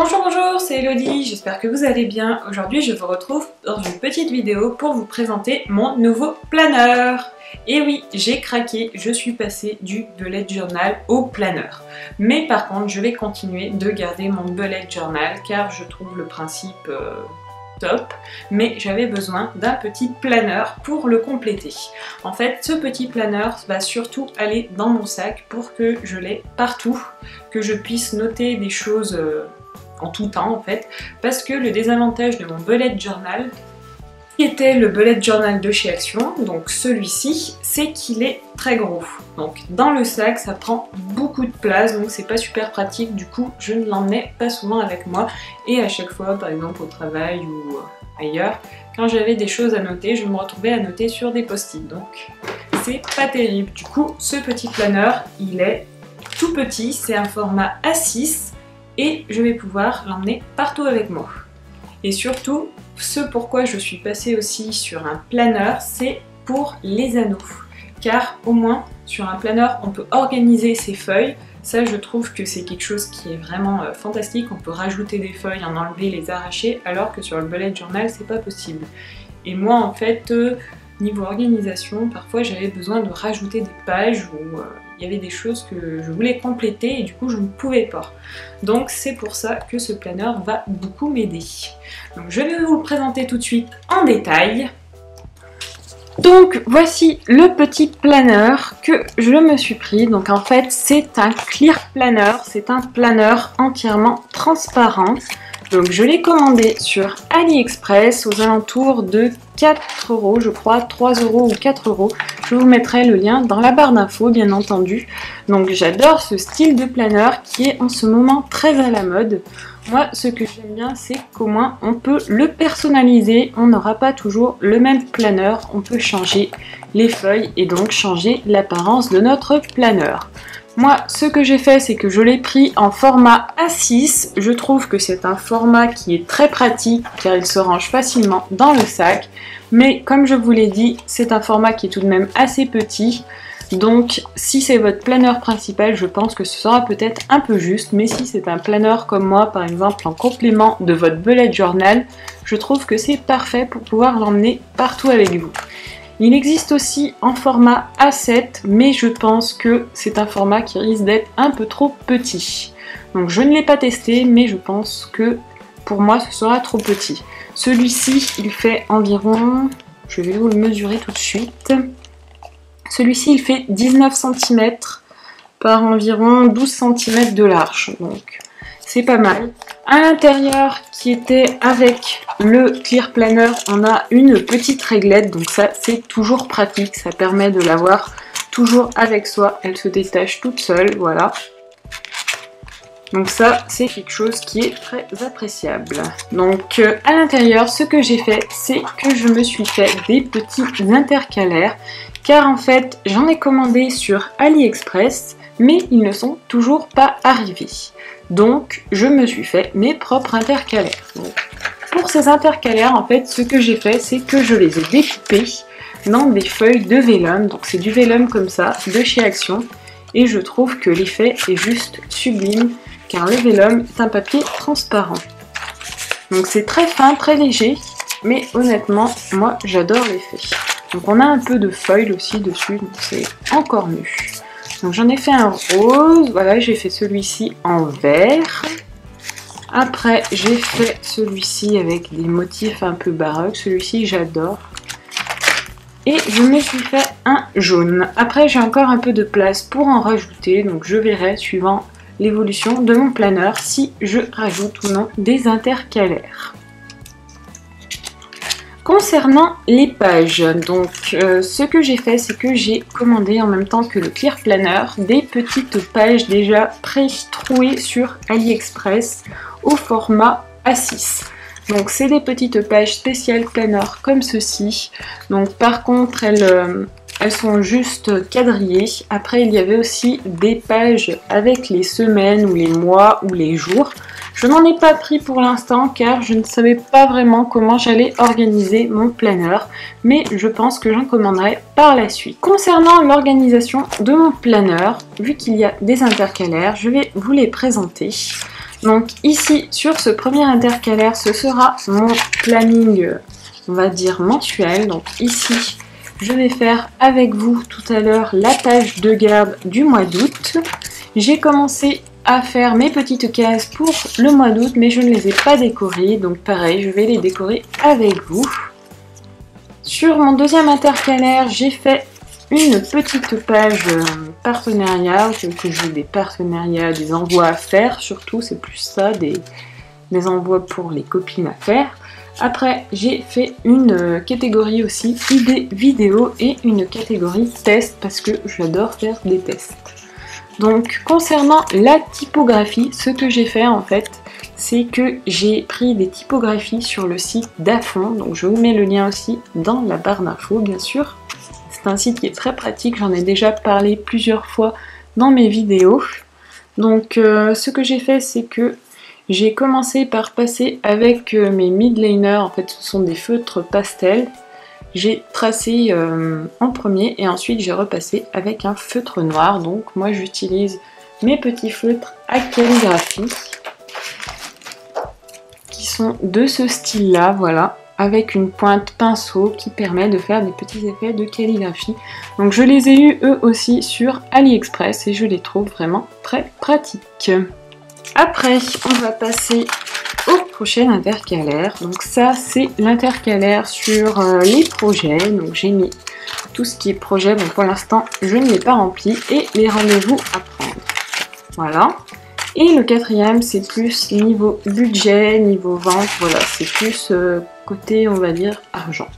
Bonjour, bonjour, c'est Elodie, j'espère que vous allez bien. Aujourd'hui, je vous retrouve dans une petite vidéo pour vous présenter mon nouveau planeur. Et oui, j'ai craqué, je suis passée du bullet journal au planeur. Mais par contre, je vais continuer de garder mon bullet journal car je trouve le principe top, mais j'avais besoin d'un petit planeur pour le compléter. En fait, ce petit planeur va surtout aller dans mon sac pour que je l'ai partout, que je puisse noter des choses en tout temps en fait, parce que le désavantage de mon bullet journal, qui était le bullet journal de chez Action, donc celui-ci, c'est qu'il est très gros. Donc dans le sac, ça prend beaucoup de place, donc c'est pas super pratique, du coup je ne l'emmenais pas souvent avec moi, et à chaque fois, par exemple au travail ou ailleurs, quand j'avais des choses à noter, je me retrouvais à noter sur des post-it, donc c'est pas terrible. Du coup, ce petit planeur, il est tout petit, c'est un format A6, et je vais pouvoir l'emmener partout avec moi. Et surtout, ce pourquoi je suis passée aussi sur un planeur, c'est pour les anneaux. Car au moins, sur un planeur, on peut organiser ses feuilles. Ça, je trouve que c'est quelque chose qui est vraiment fantastique. On peut rajouter des feuilles, en enlever, les arracher, alors que sur le bullet journal, c'est pas possible. Et moi, en fait, niveau organisation, parfois j'avais besoin de rajouter des pages où il y avait des choses que je voulais compléter et du coup je ne pouvais pas. Donc c'est pour ça que ce planeur va beaucoup m'aider. Donc je vais vous le présenter tout de suite en détail. Donc voici le petit planeur que je me suis pris. Donc en fait c'est un clear planner, c'est un planeur entièrement transparent. Donc je l'ai commandé sur AliExpress aux alentours de 4 € je crois, 3 € ou 4 €. Je vous mettrai le lien dans la barre d'infos bien entendu. Donc j'adore ce style de planeur qui est en ce moment très à la mode. Moi ce que j'aime bien c'est qu'au moins on peut le personnaliser, on n'aura pas toujours le même planeur, on peut changer les feuilles et donc changer l'apparence de notre planeur. Moi, ce que j'ai fait, c'est que je l'ai pris en format A6. Je trouve que c'est un format qui est très pratique car il se range facilement dans le sac. Mais comme je vous l'ai dit, c'est un format qui est tout de même assez petit. Donc, si c'est votre planeur principal, je pense que ce sera peut-être un peu juste. Mais si c'est un planeur comme moi, par exemple, en complément de votre bullet journal, je trouve que c'est parfait pour pouvoir l'emmener partout avec vous. Il existe aussi en format A7, mais je pense que c'est un format qui risque d'être un peu trop petit. Donc je ne l'ai pas testé, mais je pense que pour moi ce sera trop petit. Celui-ci, il fait environ, je vais vous le mesurer tout de suite. Celui-ci, il fait 19 cm par environ 12 cm de large, donc c'est pas mal. À l'intérieur, qui était avec le clear planner, on a une petite réglette, donc ça c'est toujours pratique, ça permet de l'avoir toujours avec soi, elle se détache toute seule, voilà. Donc ça c'est quelque chose qui est très appréciable. Donc à l'intérieur, ce que j'ai fait, c'est que je me suis fait des petits intercalaires, car en fait j'en ai commandé sur AliExpress, mais ils ne sont toujours pas arrivés. Donc je me suis fait mes propres intercalaires. Donc, pour ces intercalaires, en fait, ce que j'ai fait, c'est que je les ai découpés dans des feuilles de vélum. Donc c'est du vélum comme ça, de chez Action. Et je trouve que l'effet est juste sublime, car le vélum est un papier transparent. Donc c'est très fin, très léger, mais honnêtement, moi j'adore l'effet. Donc on a un peu de foil aussi dessus, donc c'est encore mieux. Donc j'en ai fait un rose, voilà, j'ai fait celui-ci en vert. Après j'ai fait celui-ci avec des motifs un peu baroques, celui-ci j'adore. Et je me suis fait un jaune. Après j'ai encore un peu de place pour en rajouter, donc je verrai suivant l'évolution de mon planeur si je rajoute ou non des intercalaires. Concernant les pages, donc ce que j'ai fait, c'est que j'ai commandé en même temps que le clear planner des petites pages déjà pré-trouées sur AliExpress au format A6. Donc c'est des petites pages spéciales planner comme ceci. Donc par contre elles sont juste quadrillées. Après il y avait aussi des pages avec les semaines ou les mois ou les jours. Je n'en ai pas pris pour l'instant car je ne savais pas vraiment comment j'allais organiser mon planeur, mais je pense que j'en commanderai par la suite. Concernant l'organisation de mon planeur, vu qu'il y a des intercalaires, je vais vous les présenter. Donc ici, sur ce premier intercalaire, ce sera mon planning, on va dire mensuel. Donc ici, je vais faire avec vous tout à l'heure la page de garde du mois d'août. J'ai commencé à faire mes petites cases pour le mois d'août, mais je ne les ai pas décorées. Donc pareil, je vais les décorer avec vous. Sur mon deuxième intercalaire, j'ai fait une petite page partenariat, que j'ai des partenariats, des envois à faire, surtout c'est plus ça, des envois pour les copines à faire. Après j'ai fait une catégorie aussi idées vidéo et une catégorie test parce que j'adore faire des tests. Donc concernant la typographie, ce que j'ai fait en fait, c'est que j'ai pris des typographies sur le site d'Afon, donc je vous mets le lien aussi dans la barre d'infos bien sûr. C'est un site qui est très pratique, j'en ai déjà parlé plusieurs fois dans mes vidéos. Donc ce que j'ai fait, c'est que j'ai commencé par passer avec mes midliners, en fait ce sont des feutres pastels. J'ai tracé en premier et ensuite j'ai repassé avec un feutre noir. Donc moi j'utilise mes petits feutres à calligraphie qui sont de ce style là, voilà, avec une pointe pinceau qui permet de faire des petits effets de calligraphie. Donc je les ai eus eux aussi sur AliExpress et je les trouve vraiment très pratiques. Après on va passer au prochain intercalaire. Donc ça c'est l'intercalaire sur les projets. Donc j'ai mis tout ce qui est projet. Bon pour l'instant je ne l'ai pas rempli. Et les rendez-vous à prendre. Voilà. Et le quatrième c'est plus niveau budget, niveau vente. Voilà, c'est plus côté on va dire argent.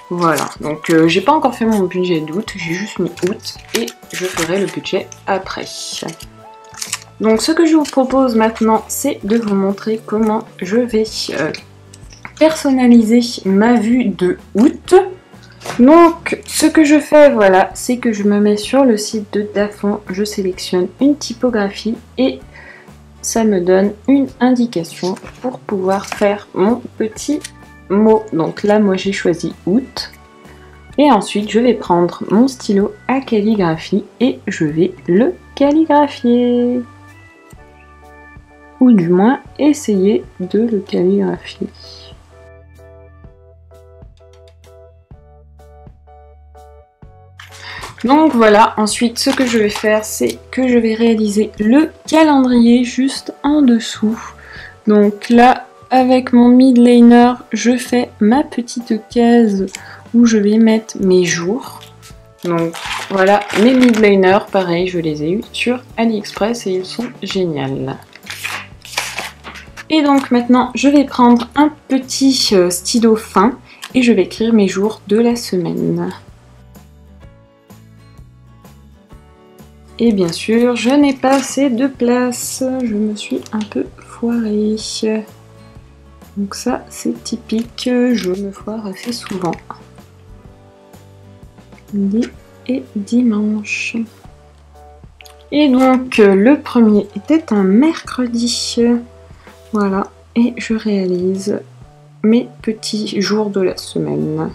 Voilà, donc j'ai pas encore fait mon budget d'août, j'ai juste mis août et je ferai le budget après. Donc ce que je vous propose maintenant, c'est de vous montrer comment je vais personnaliser ma vue de août. Donc ce que je fais, voilà, c'est que je me mets sur le site de Dafon, je sélectionne une typographie et ça me donne une indication pour pouvoir faire mon petit mot. Donc là, moi j'ai choisi août. Et ensuite, je vais prendre mon stylo à calligraphie et je vais le calligraphier. Ou du moins, essayer de le calligraphier. Donc voilà, ensuite ce que je vais faire, c'est que je vais réaliser le calendrier juste en dessous. Donc là, avec mon midliner, je fais ma petite case où je vais mettre mes jours. Donc voilà, mes midliners, pareil, je les ai eus sur AliExpress et ils sont géniaux. Et donc maintenant, je vais prendre un petit stylo fin et je vais écrire mes jours de la semaine. Et bien sûr, je n'ai pas assez de place, je me suis un peu foirée. Donc ça, c'est typique, je me foire assez souvent. Lundi et dimanche. Et donc, le premier était un mercredi. Voilà, et je réalise mes petits jours de la semaine.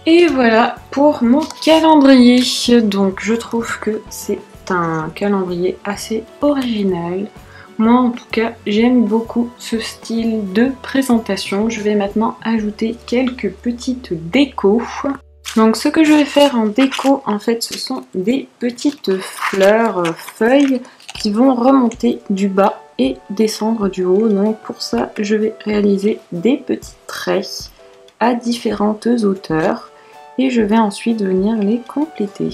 Et voilà pour mon calendrier. Donc je trouve que c'est un calendrier assez original. Moi en tout cas j'aime beaucoup ce style de présentation. Je vais maintenant ajouter quelques petites décos. Donc ce que je vais faire en déco en fait ce sont des petites fleurs, feuilles qui vont remonter du bas et descendre du haut. Donc pour ça je vais réaliser des petits traits à différentes hauteurs. Et je vais ensuite venir les compléter.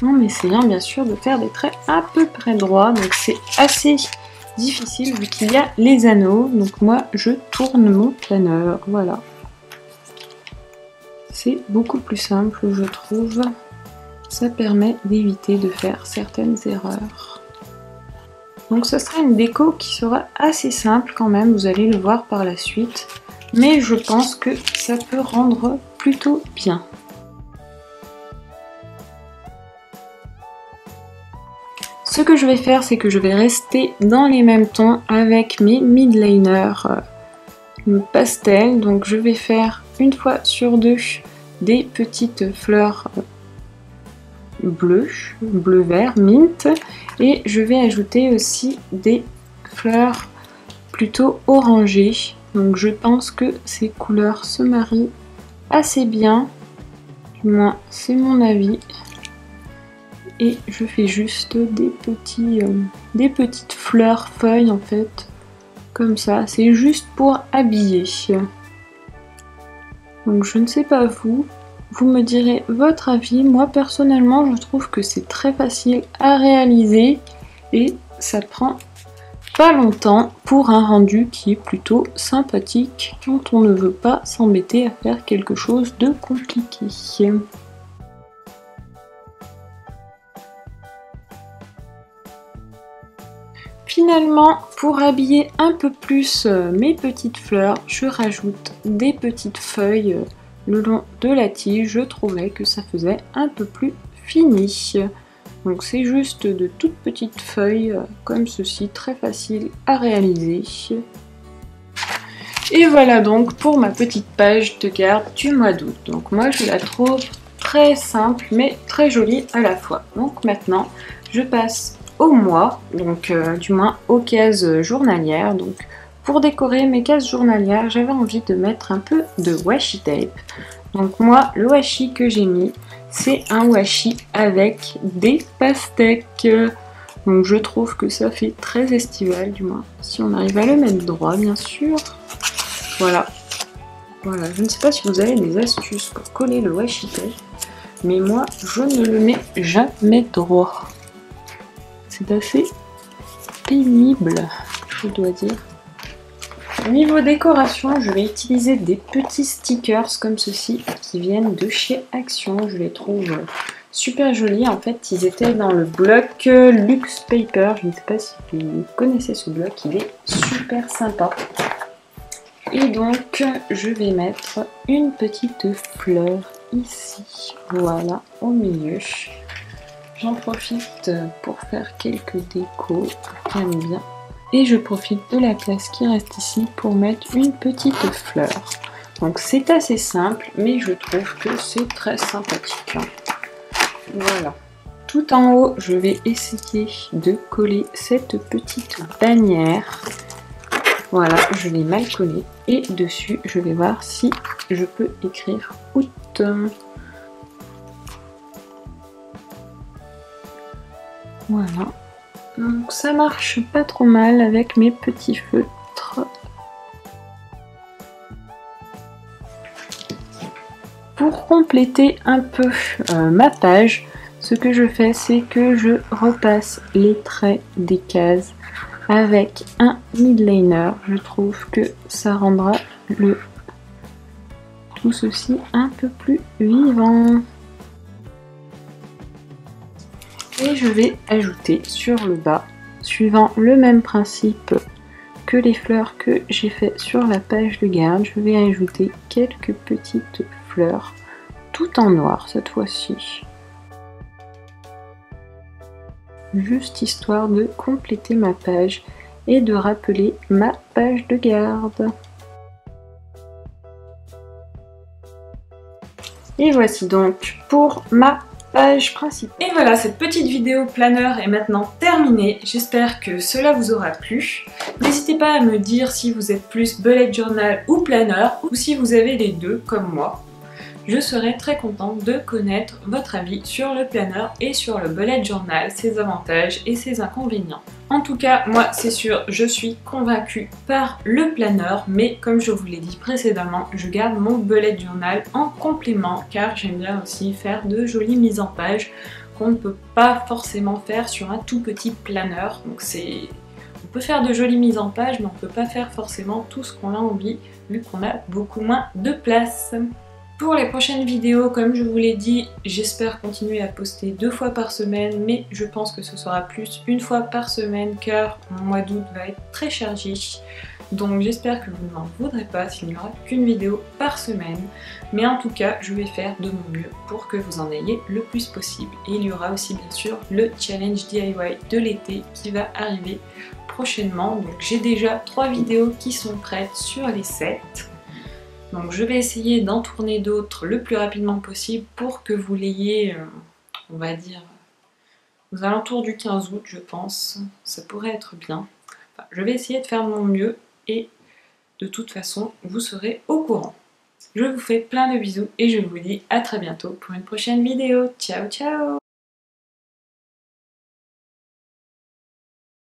En essayant bien sûr de faire des traits à peu près droits. Donc c'est assez difficile vu qu'il y a les anneaux. Donc moi je tourne mon planeur. Voilà. C'est beaucoup plus simple je trouve. Ça permet d'éviter de faire certaines erreurs. Donc ce sera une déco qui sera assez simple quand même, vous allez le voir par la suite. Mais je pense que ça peut rendre plutôt bien. Ce que je vais faire, c'est que je vais rester dans les mêmes tons avec mes midliners pastel, donc je vais faire une fois sur deux des petites fleurs bleues, bleu-vert, mint, et je vais ajouter aussi des fleurs plutôt orangées, donc je pense que ces couleurs se marient assez bien, du moins c'est mon avis. Et je fais juste des petites fleurs feuilles en fait, comme ça, c'est juste pour habiller. Donc je ne sais pas vous me direz votre avis. Moi personnellement je trouve que c'est très facile à réaliser et ça prend pas longtemps pour un rendu qui est plutôt sympathique quand on ne veut pas s'embêter à faire quelque chose de compliqué. Finalement, pour habiller un peu plus mes petites fleurs, je rajoute des petites feuilles le long de la tige. Je trouvais que ça faisait un peu plus fini. Donc c'est juste de toutes petites feuilles comme ceci, très facile à réaliser. Et voilà donc pour ma petite page de garde du mois d'août. Donc moi je la trouve très simple mais très jolie à la fois. Donc maintenant je passe au mois, donc du moins aux cases journalières. Donc pour décorer mes cases journalières, j'avais envie de mettre un peu de washi tape. Donc moi, le washi que j'ai mis, c'est un washi avec des pastèques. Donc je trouve que ça fait très estival, du moins si on arrive à le mettre droit, bien sûr. Voilà. Voilà, je ne sais pas si vous avez des astuces pour coller le washi tape, mais moi, je ne le mets jamais droit. C'est assez pénible, je dois dire. Niveau décoration, je vais utiliser des petits stickers comme ceci qui viennent de chez Action. Je les trouve super jolis. En fait, ils étaient dans le bloc Luxe Paper. Je ne sais pas si vous connaissez ce bloc, il est super sympa. Et donc, je vais mettre une petite fleur ici, voilà, au milieu. J'en profite pour faire quelques décos, j'aime bien. Et je profite de la place qui reste ici pour mettre une petite fleur. Donc c'est assez simple, mais je trouve que c'est très sympathique. Voilà. Tout en haut, je vais essayer de coller cette petite bannière. Voilà, je l'ai mal collée. Et dessus, je vais voir si je peux écrire août. Voilà, donc ça marche pas trop mal avec mes petits feutres. Pour compléter un peu ma page, ce que je fais, c'est que je repasse les traits des cases avec un midliner. Je trouve que ça rendra tout ceci un peu plus vivant. Et je vais ajouter sur le bas, suivant le même principe que les fleurs que j'ai fait sur la page de garde, je vais ajouter quelques petites fleurs, tout en noir cette fois-ci. Juste histoire de compléter ma page et de rappeler ma page de garde. Et voici donc pour ma page principale. Et voilà, cette petite vidéo planeur est maintenant terminée. J'espère que cela vous aura plu. N'hésitez pas à me dire si vous êtes plus bullet journal ou planeur, ou si vous avez les deux comme moi. Je serais très contente de connaître votre avis sur le planeur et sur le bullet journal, ses avantages et ses inconvénients. En tout cas, moi c'est sûr, je suis convaincue par le planeur, mais comme je vous l'ai dit précédemment, je garde mon bullet journal en complément car j'aime bien aussi faire de jolies mises en page qu'on ne peut pas forcément faire sur un tout petit planeur. Donc on peut faire de jolies mises en page, mais on ne peut pas faire forcément tout ce qu'on a envie vu qu'on a beaucoup moins de place. Pour les prochaines vidéos, comme je vous l'ai dit, j'espère continuer à poster 2 fois par semaine, mais je pense que ce sera plus 1 fois par semaine car mon mois d'août va être très chargé. Donc j'espère que vous ne m'en voudrez pas s'il n'y aura qu'une vidéo par semaine. Mais en tout cas, je vais faire de mon mieux pour que vous en ayez le plus possible. Et il y aura aussi bien sûr le challenge DIY de l'été qui va arriver prochainement. Donc j'ai déjà 3 vidéos qui sont prêtes sur les 7. Donc je vais essayer d'en tourner d'autres le plus rapidement possible pour que vous l'ayez, on va dire, aux alentours du 15 août je pense. Ça pourrait être bien. Enfin, je vais essayer de faire de mon mieux et de toute façon vous serez au courant. Je vous fais plein de bisous et je vous dis à très bientôt pour une prochaine vidéo. Ciao ciao!